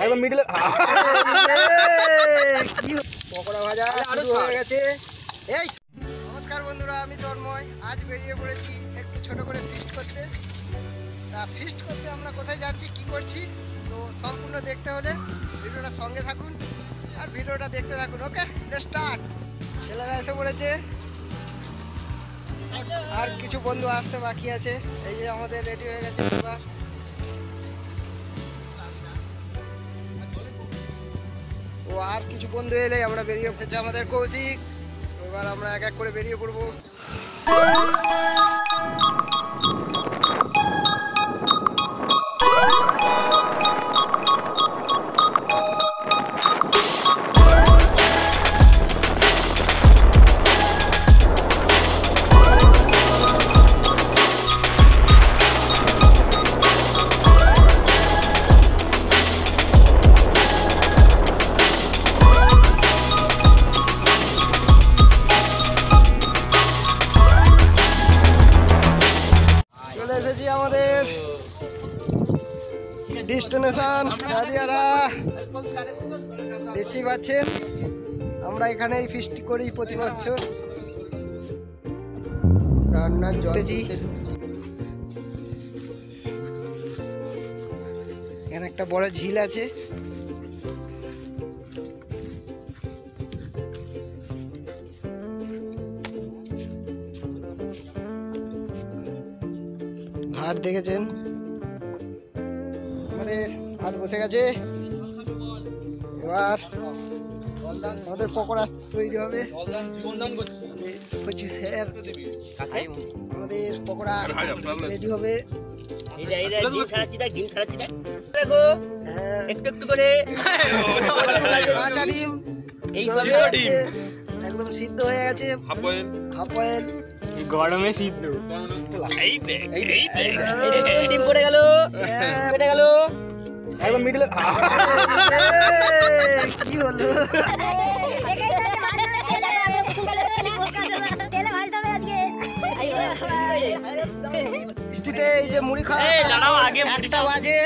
একদম মিডলে কি পকোড়া ভাজা শুরু হয়ে গেছে। এই নমস্কার বন্ধুরা, আমি তন্ময়। আজ বেরিয়ে পড়েছি একটু ছোট করে ফিস্ট করতে। তা ফিস্ট করতে আমরা কোথায় যাচ্ছি, কি করছি, তো সম্পূর্ণ দেখতে হলে ভিডিওটা সঙ্গে থাকুন আর ভিডিওটা দেখতে থাকুন। ওকে, লেটস স্টার্ট। ছেলেরা এসে পড়েছে, আর কিছু বন্ধু আসতে বাকি আছে। এই যে আমাদের রেডি হয়ে গেছে পুরো। তো আর কিছু বন্ধু এলে আমরা বেরিয়ে এসেছে আমাদের কৌশিক। এবার আমরা এক এক করে বেরিয়ে পড়বো। এসেছি আমাদের ডেস্টিনেশন রাদিয়ারা। দেখতেই পাচ্ছেন আমরা এখানেই ফিস্ট করি প্রতি বছর। রান্নার জলতেছি, এখানে একটা বড় ঝিল আছে। ভাত দেখেছেন, আমাদের ভাত বসে গেছে। এবার আমাদের পকোড়া তৈরি হবে। আমাদের পকোড়া রেডি হবে। কাঁচা ডিম একদম সিদ্ধ হয়ে গেছে, হাফ বয়েল গরমে সিদ্ধ। ডিম পড়ে গেল, পেটে গেল একদম মিডলে কি হলো? বৃষ্টিতে এই যে মুড়ি খাওয়া, একটা বাজে।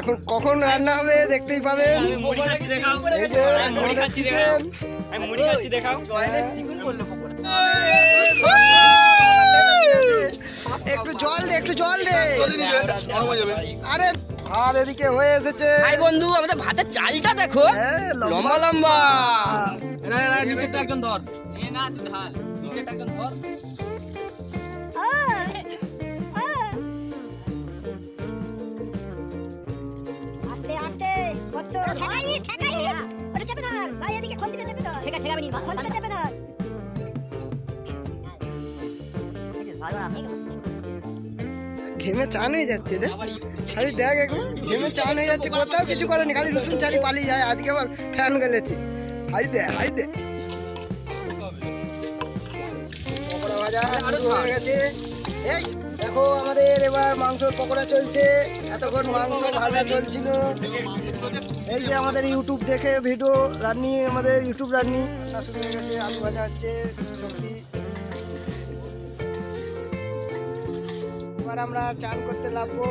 এখন কখন রান্না হবে দেখতেই পাবেন। এই যে চিকেন, একটু জল দে, একটু জল দে। আরে ভাত এদিকে হয়ে এসেছে। ভাই বন্ধু, আমাদের ভাতের চালটা দেখো, লম্বা লম্বা। নিচেরটা একজন ধর, না তুই ঢাল, নিচেরটা একজন ধর। আস্তে আস্তে বৎস, ঠেকাইনিস ঠেকাইনিস, ওটা চেপে ধর ভাই, এদিকে খন্তিটা চেপে ধর। ঠেকাবে নি, খন্তিটা চেপে ধর। ঘেমে চান হয়ে যাচ্ছে রে, খালি দেখ এখন ঘেমে চান হয়ে যাচ্ছে। কোথাও কিছু করেনি, খালি রসুন চালি পালিয়ে যায়। আজকে আবার ফ্যান গেলেছে। হাই দে হাই দে। পকোড়া ভাজা শুরু হয়ে গেছে। এই দেখো আমাদের এবার মাংসর পকোড়া চলছে। এতক্ষণ মাংস ভাজা চলছিল। এই যে আমাদের ইউটিউব দেখে ভিডিও রান্নি, আমাদের ইউটিউব রান্নি শুরু হয়ে গেছে। আলু ভাজা হচ্ছে, সবজি। এবার আমরা চান করতে লাগবো।